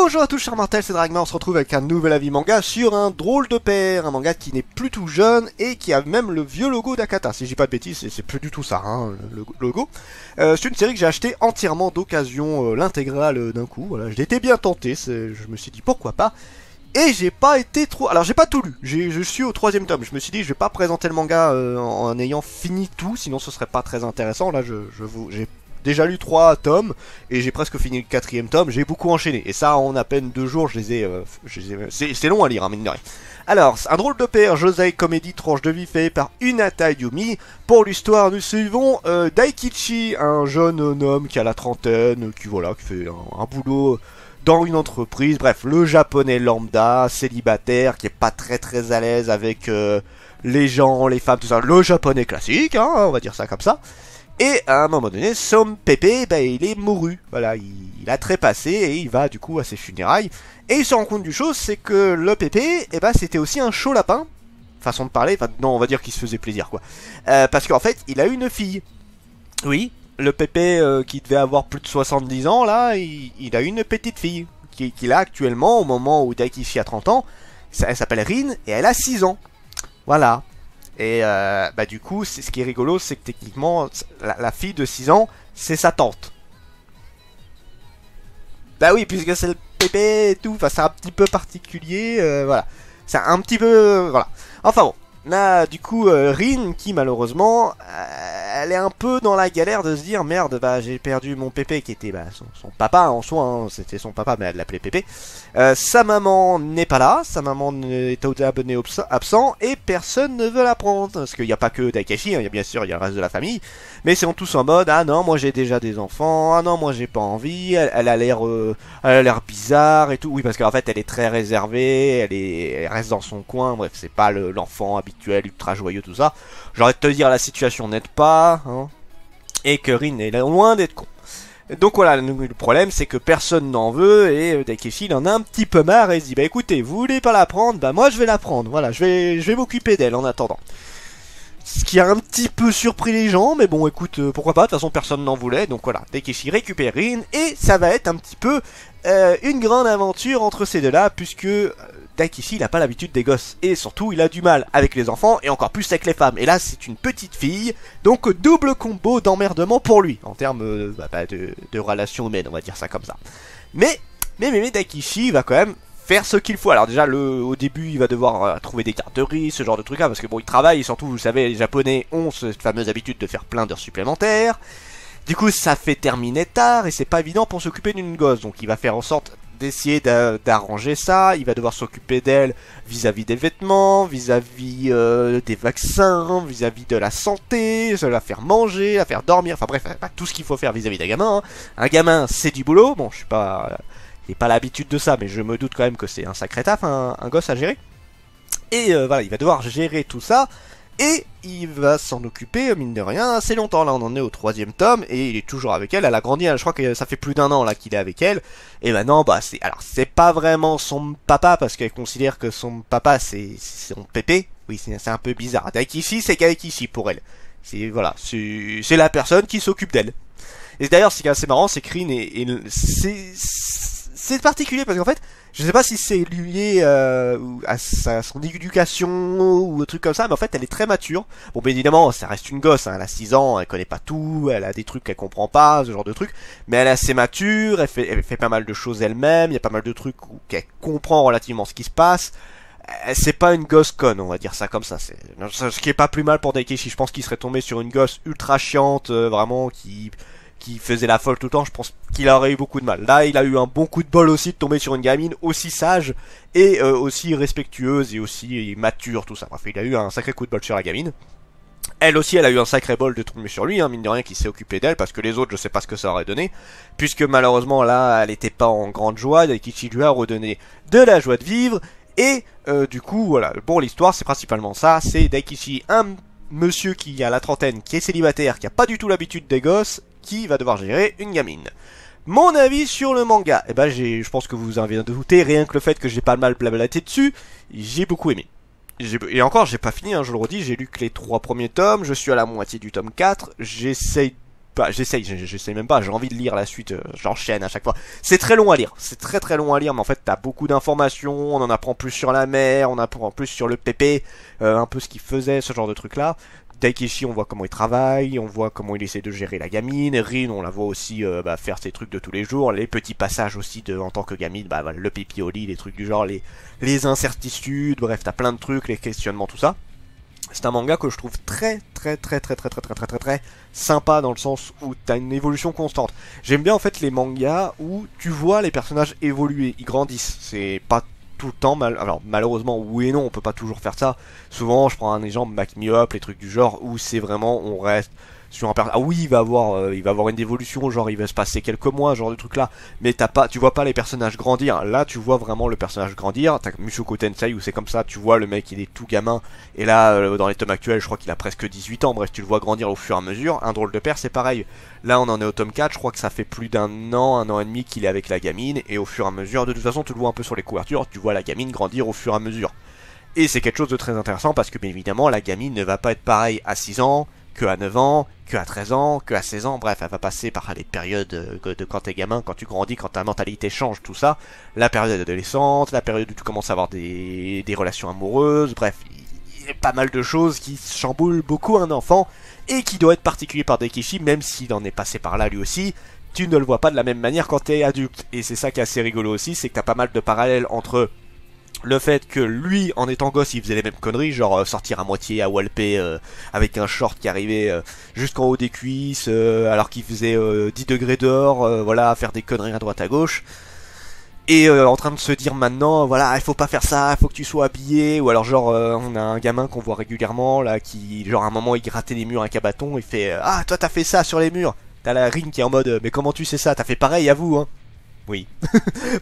Bonjour à tous chers mortels, c'est Dragma, on se retrouve avec un nouvel avis manga sur un drôle de père, un manga qui n'est plus tout jeune et qui a même le vieux logo d'Akata. Si je dis pas de bêtises, c'est plus du tout ça, hein, le logo. C'est une série que j'ai acheté entièrement d'occasion, l'intégrale d'un coup, voilà, j'étais bien tenté, je me suis dit pourquoi pas. Et j'ai pas été trop... Alors j'ai pas tout lu, je suis au 3ème tome, je me suis dit je vais pas présenter le manga en ayant fini tout, sinon ce serait pas très intéressant, là j'ai déjà lu 3 tomes et j'ai presque fini le 4ème tome, j'ai beaucoup enchaîné. Et ça en à peine 2 jours, c'est long à lire, hein, mine de rien. Alors, un drôle de père, Josei comédie tranche de vie fait par Unata Yumi. Pour l'histoire, nous suivons Daikichi, un jeune homme qui a la trentaine, qui fait un boulot dans une entreprise. Bref, le japonais lambda, célibataire, qui est pas très à l'aise avec les gens, les femmes, tout ça. Le japonais classique, hein, on va dire ça comme ça. Et à un moment donné, son pépé, il est mouru. Voilà, il a trépassé et il va du coup à ses funérailles. Et il se rend compte d'une chose, c'est que le pépé, c'était aussi un chaud lapin. Façon de parler, non, on va dire qu'il se faisait plaisir, quoi. Parce qu'en fait, il a une fille. Oui, le pépé qui devait avoir plus de 70 ans, là, il a une petite fille. Qu'il a actuellement, au moment où Daikichi a 30 ans. Elle s'appelle Rin et elle a 6 ans. Voilà. Et du coup, ce qui est rigolo, c'est que techniquement, la fille de 6 ans, c'est sa tante. Bah oui, puisque c'est le pépé et tout, c'est un petit peu particulier, voilà. C'est un petit peu, voilà. Enfin bon, là, du coup, Rin, qui malheureusement, elle est un peu dans la galère de se dire, merde, j'ai perdu mon pépé, qui était son papa en soi, hein, c'était son papa, mais elle l'appelait pépé. Sa maman n'est pas là, sa maman est au abonné absent, et personne ne veut la prendre. Parce qu'il n'y a pas que Daikichi, hein, bien sûr, il y a le reste de la famille, mais c'est tous en mode, ah non, moi j'ai déjà des enfants, ah non, moi j'ai pas envie, elle a l'air bizarre et tout. Oui, parce qu'en fait, elle est très réservée, elle reste dans son coin, bref, c'est pas l'enfant habituel, ultra joyeux, tout ça. J'aurais de te dire, la situation n'aide pas, hein, et que Rin est loin d'être con. Donc voilà, le problème c'est que personne n'en veut et Daikichi il en a un petit peu marre et il se dit écoutez, vous voulez pas la prendre, moi je vais la prendre, voilà, je vais m'occuper d'elle en attendant. Ce qui a un petit peu surpris les gens, mais bon écoute, pourquoi pas, de toute façon personne n'en voulait, donc voilà, Daikichi récupère Rin et ça va être un petit peu une grande aventure entre ces deux-là, puisque Daikichi il a pas l'habitude des gosses, et surtout il a du mal avec les enfants, et encore plus avec les femmes, et là c'est une petite fille, donc double combo d'emmerdement pour lui, en termes de relations humaines, on va dire ça comme ça. Mais Daikichi va quand même faire ce qu'il faut. Alors déjà, au début, il va devoir trouver des garderies, ce genre de trucs là, parce que bon, il travaille, et surtout, vous savez, les Japonais ont cette fameuse habitude de faire plein d'heures supplémentaires. Du coup, ça fait terminer tard, et c'est pas évident pour s'occuper d'une gosse, donc il va faire en sorte d'essayer d'arranger ça. Il va devoir s'occuper d'elle vis-à-vis des vêtements, vis-à-vis des vaccins, vis-à-vis de la santé, la faire manger, la faire dormir, enfin bref, tout ce qu'il faut faire vis-à-vis d'un gamin, hein. Un gamin, c'est du boulot, bon, je suis pas... j'ai pas l'habitude de ça, mais je me doute quand même que c'est un sacré taf, un gosse à gérer. Et voilà, il va devoir gérer tout ça, et il va s'en occuper, mine de rien, assez longtemps. Là, on en est au 3ème tome, et il est toujours avec elle. Elle a grandi, je crois que ça fait plus d'1 an là qu'il est avec elle. Et maintenant, c'est pas vraiment son papa, parce qu'elle considère que son papa, c'est son pépé. Oui, c'est un peu bizarre. Daikichi, c'est Daikichi pour elle. C'est la personne qui s'occupe d'elle. Et d'ailleurs, ce qui est assez marrant, c'est que Rin c'est particulier parce qu'en fait, je sais pas si c'est lié à son éducation ou un truc comme ça, mais en fait elle est très mature. Bon, bien évidemment, ça reste une gosse, hein, elle a 6 ans, elle connaît pas tout, elle a des trucs qu'elle comprend pas, ce genre de trucs, mais elle est assez mature, elle fait pas mal de choses elle-même, il y a pas mal de trucs où qu'elle comprend relativement ce qui se passe. C'est pas une gosse conne, on va dire ça comme ça. Ce qui est pas plus mal pour Daikichi. Je pense qu'il serait tombé sur une gosse ultra chiante, vraiment qui faisait la folle tout le temps, je pense qu'il aurait eu beaucoup de mal. Là, il a eu un bon coup de bol aussi de tomber sur une gamine aussi sage et aussi respectueuse et aussi mature, tout ça. Bref, il a eu un sacré coup de bol sur la gamine. Elle aussi, elle a eu un sacré bol de tomber sur lui, hein, mine de rien, qui s'est occupé d'elle, parce que les autres, je sais pas ce que ça aurait donné, puisque malheureusement, là, elle était pas en grande joie, Daikichi lui a redonné de la joie de vivre, et du coup, voilà, bon, l'histoire, c'est principalement ça, c'est Daikichi, un monsieur qui a la trentaine, qui est célibataire, qui a pas du tout l'habitude des gosses, qui va devoir gérer une gamine. Mon avis sur le manga, je pense que vous en avez douté, rien que le fait que j'ai pas mal blablaté dessus, j'ai beaucoup aimé. Et encore, j'ai pas fini, hein, je le redis, j'ai lu que les 3 premiers tomes, je suis à la moitié du tome 4, j'essaye pas, j'essaye même pas, j'ai envie de lire la suite, j'enchaîne à chaque fois. C'est très long à lire, c'est très très long à lire, mais en fait t'as beaucoup d'informations, on en apprend plus sur la mer, on apprend plus sur le pépé, un peu ce qu'il faisait, ce genre de truc là. Takeshi, on voit comment il travaille, on voit comment il essaie de gérer la gamine. Rin, on la voit aussi faire ses trucs de tous les jours, les petits passages aussi en tant que gamine, voilà, le pipi au lit, les trucs du genre, les incertitudes, bref, t'as plein de trucs, les questionnements, tout ça. C'est un manga que je trouve très sympa dans le sens où t'as une évolution constante. J'aime bien en fait les mangas où tu vois les personnages évoluer, ils grandissent. C'est pas tout le temps alors malheureusement oui et non, on peut pas toujours faire ça. Souvent je prends un exemple, Back Me Up, les trucs du genre où c'est vraiment on reste sur un personnage. Ah oui, il va avoir une évolution, genre il va se passer quelques mois, genre de truc là. Mais tu vois pas les personnages grandir. Là, tu vois vraiment le personnage grandir. T'as Mushoku Tensei où c'est comme ça, tu vois le mec il est tout gamin. Et là, dans les tomes actuels, je crois qu'il a presque 18 ans. Bref, tu le vois grandir au fur et à mesure. Un drôle de père, c'est pareil. Là, on en est au tome 4, je crois que ça fait plus un an et demi qu'il est avec la gamine. Et au fur et à mesure, de toute façon, tu le vois un peu sur les couvertures, tu vois la gamine grandir au fur et à mesure. Et c'est quelque chose de très intéressant parce que bien évidemment, la gamine ne va pas être pareille à 6 ans, que à 9 ans, que à 13 ans, que à 16 ans, bref, elle va passer par les périodes de quand t'es gamin, quand tu grandis, quand ta mentalité change, tout ça, la période adolescente, la période où tu commences à avoir des relations amoureuses, bref, il y a pas mal de choses qui chamboulent beaucoup un enfant, et qui doit être particulier par Takeshi, même s'il en est passé par là lui aussi, tu ne le vois pas de la même manière quand t'es adulte, et c'est ça qui est assez rigolo aussi, c'est que t'as pas mal de parallèles entre le fait que lui, en étant gosse, il faisait les mêmes conneries, genre sortir à moitié à walper avec un short qui arrivait jusqu'en haut des cuisses, alors qu'il faisait 10 degrés dehors, voilà, faire des conneries à droite à gauche. Et en train de se dire maintenant, voilà, il faut pas faire ça, il faut que tu sois habillé. Ou alors genre, on a un gamin qu'on voit régulièrement, là, qui, genre à un moment, il grattait les murs avec un bâton, il fait ah, toi t'as fait ça sur les murs. T'as la Ring qui est en mode, mais comment tu sais ça? T'as fait pareil à vous, hein. Oui.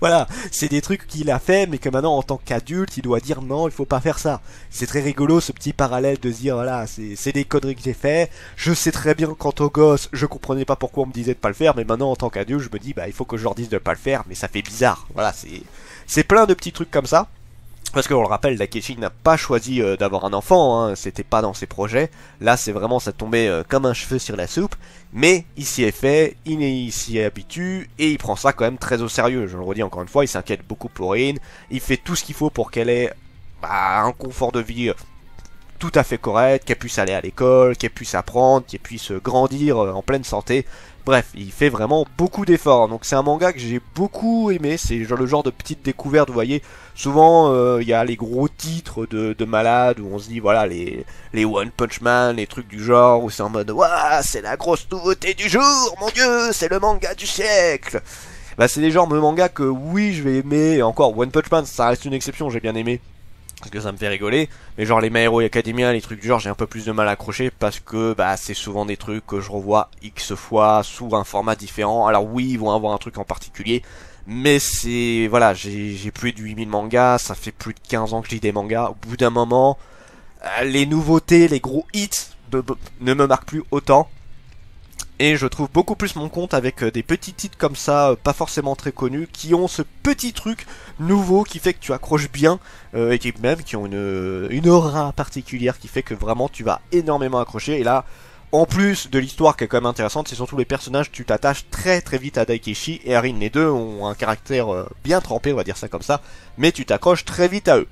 Voilà, c'est des trucs qu'il a fait, mais que maintenant, en tant qu'adulte, il doit dire non, il faut pas faire ça. C'est très rigolo ce petit parallèle de se dire, voilà, c'est des conneries que j'ai fait. Je sais très bien quant au gosse, je comprenais pas pourquoi on me disait de pas le faire, mais maintenant, en tant qu'adulte, je me dis, bah, il faut que je leur dise de pas le faire, mais ça fait bizarre. Voilà, c'est plein de petits trucs comme ça. Parce qu'on le rappelle, Takeshi n'a pas choisi d'avoir un enfant, hein, c'était pas dans ses projets. Là, c'est vraiment, ça tombait comme un cheveu sur la soupe. Mais il s'y est fait, il s'y habitue, et il prend ça quand même très au sérieux. Je le redis encore une fois, il s'inquiète beaucoup pour Rin. Il fait tout ce qu'il faut pour qu'elle ait un confort de vie tout à fait correct, qu'elle puisse aller à l'école, qu'elle puisse apprendre, qu'elle puisse grandir en pleine santé. Bref, il fait vraiment beaucoup d'efforts. Donc c'est un manga que j'ai beaucoup aimé. C'est le genre de petite découverte, vous voyez. Souvent, il y a les gros titres de malades où on se dit, voilà, les One Punch Man, les trucs du genre, où c'est en mode, waouh, c'est la grosse nouveauté du jour, mon dieu, c'est le manga du siècle. Bah, c'est des genres de mangas que, oui, je vais aimer. Et encore, One Punch Man, ça reste une exception, j'ai bien aimé. Parce que ça me fait rigoler, mais genre les My Hero Academia, les trucs du genre, j'ai un peu plus de mal à accrocher parce que bah c'est souvent des trucs que je revois X fois sous un format différent. Alors oui, ils vont avoir un truc en particulier, mais c'est voilà, j'ai plus de 8000 mangas, ça fait plus de 15 ans que je lis des mangas. Au bout d'un moment, les nouveautés, les gros hits ne me marquent plus autant. Et je trouve beaucoup plus mon compte avec des petits titres comme ça, pas forcément très connus, qui ont ce petit truc nouveau qui fait que tu accroches bien, et qui ont une aura particulière qui fait que vraiment tu vas énormément accrocher. Et là, en plus de l'histoire qui est quand même intéressante, c'est surtout les personnages, tu t'attaches très très vite à Takeshi et à Rin. Les deux ont un caractère bien trempé, on va dire ça comme ça, mais tu t'accroches très vite à eux.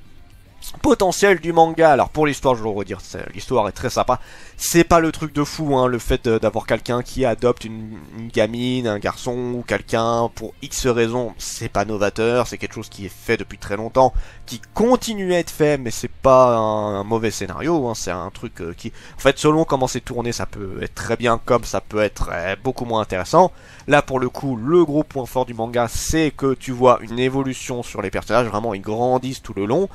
Potentiel du manga, alors pour l'histoire je vais le redire, l'histoire est très sympa, c'est pas le truc de fou hein, le fait d'avoir quelqu'un qui adopte une gamine, un garçon ou quelqu'un pour X raisons, c'est pas novateur, c'est quelque chose qui est fait depuis très longtemps, qui continue à être fait, mais c'est pas un mauvais scénario, hein, c'est un truc qui, en fait selon comment c'est tourné ça peut être très bien comme ça peut être beaucoup moins intéressant. Là pour le coup le gros point fort du manga c'est que tu vois une évolution sur les personnages, vraiment ils grandissent tout le long.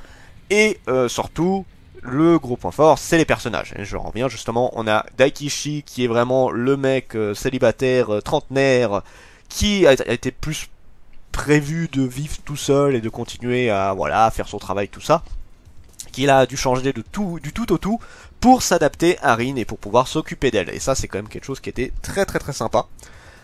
Et surtout, le gros point fort, c'est les personnages. Et je reviens justement, on a Daikishi qui est vraiment le mec célibataire, trentenaire, qui a été plus prévu de vivre tout seul et de continuer à voilà faire son travail, tout ça. Qu'il a dû changer du tout au tout pour s'adapter à Rin et pour pouvoir s'occuper d'elle. Et ça, c'est quand même quelque chose qui était très très très sympa.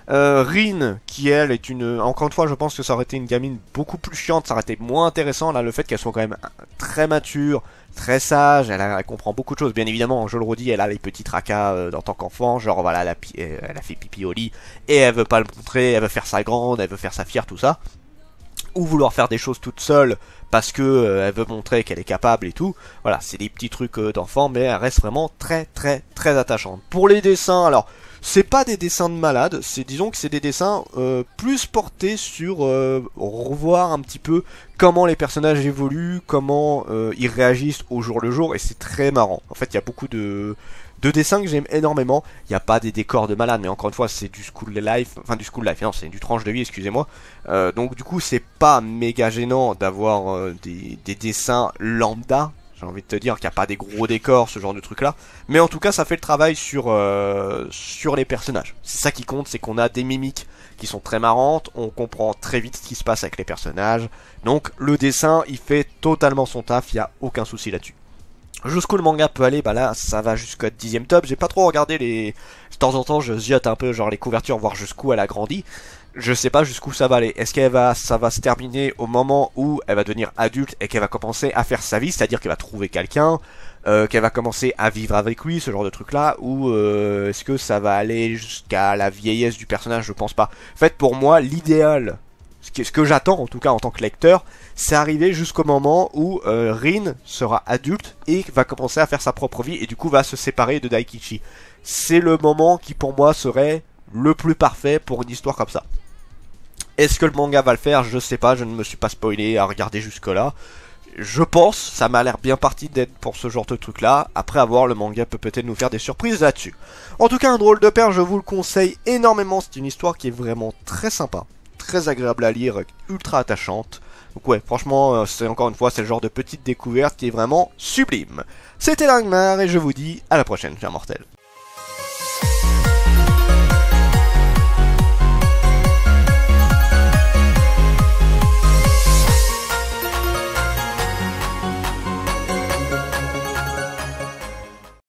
Rin, qui elle est une... Encore une fois, je pense que ça aurait été une gamine beaucoup plus chiante, ça aurait été moins intéressant. Là, le fait qu'elle soit quand même très mature, très sage, elle comprend beaucoup de choses. Bien évidemment, je le redis, elle a les petits tracas en tant qu'enfant, genre voilà, elle a fait pipi au lit, et elle veut pas le montrer, elle veut faire sa grande, elle veut faire sa fière, tout ça. Ou vouloir faire des choses toute seule parce que elle veut montrer qu'elle est capable et tout. Voilà, c'est des petits trucs d'enfant, mais elle reste vraiment très attachante. Pour les dessins, alors c'est pas des dessins de malade, disons que c'est des dessins plus portés sur revoir un petit peu comment les personnages évoluent, comment ils réagissent au jour le jour, et c'est très marrant. En fait, il y a beaucoup de dessins que j'aime énormément. Il n'y a pas des décors de malade, mais encore une fois, c'est du school life, enfin du school life, non, c'est du tranche de vie, excusez-moi. Donc du coup, c'est pas méga gênant d'avoir des dessins lambda. J'ai envie de te dire qu'il n'y a pas des gros décors, ce genre de truc là. Mais en tout cas, ça fait le travail sur les personnages. C'est ça qui compte, c'est qu'on a des mimiques qui sont très marrantes, on comprend très vite ce qui se passe avec les personnages. Donc le dessin, il fait totalement son taf, il n'y a aucun souci là-dessus. Jusqu'où le manga peut aller, bah là ça va jusqu'au 10ème top. J'ai pas trop regardé les... De temps en temps je ziote un peu genre les couvertures, voir jusqu'où elle a grandi. Je sais pas jusqu'où ça va aller. Est-ce ça va se terminer au moment où elle va devenir adulte et qu'elle va commencer à faire sa vie, c'est-à-dire qu'elle va trouver quelqu'un, qu'elle va commencer à vivre avec lui, ce genre de truc là, ou est-ce que ça va aller jusqu'à la vieillesse du personnage? Je pense pas. En fait, pour moi, l'idéal, ce que j'attends en tout cas en tant que lecteur, c'est arriver jusqu'au moment où Rin sera adulte et va commencer à faire sa propre vie et du coup va se séparer de Daikichi. C'est le moment qui pour moi serait le plus parfait pour une histoire comme ça. Est-ce que le manga va le faire? Je sais pas, je ne me suis pas spoilé à regarder jusque là. Je pense, ça m'a l'air bien parti d'être pour ce genre de truc là. Après avoir, le manga peut peut-être nous faire des surprises là-dessus. En tout cas, un drôle de père, je vous le conseille énormément. C'est une histoire qui est vraiment très sympa, très agréable à lire, ultra attachante. Donc ouais, franchement, c'est encore une fois, c'est le genre de petite découverte qui est vraiment sublime. C'était Langmar et je vous dis à la prochaine, chers mortels.